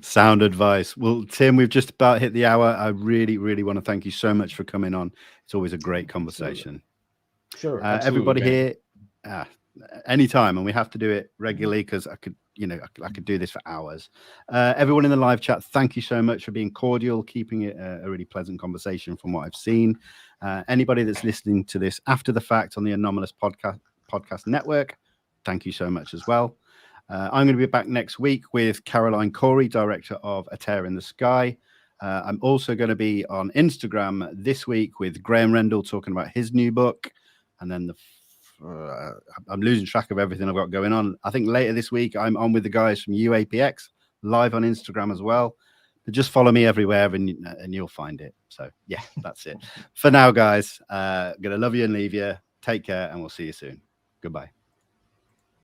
Sound advice. Well, Tim, we've just about hit the hour. I really want to thank you so much for coming on. It's always a great conversation. Sure. Everybody here, anytime, and we have to do it regularly because I could do this for hours. Everyone in the live chat, thank you so much for being cordial, keeping it a really pleasant conversation from what I've seen. Anybody that's listening to this after the fact on the Anomalous Podcast Network, thank you so much as well. I'm going to be back next week with Caroline Corey, director of A Tear in the Sky. I'm also going to be on Instagram this week with Graham Rendell talking about his new book. And then I'm losing track of everything I've got going on. I think later this week, I'm on with the guys from UAPX live on Instagram as well. But just follow me everywhere and you'll find it. So, yeah, that's it. For now, guys, going to love you and leave you. Take care, and we'll see you soon. Goodbye.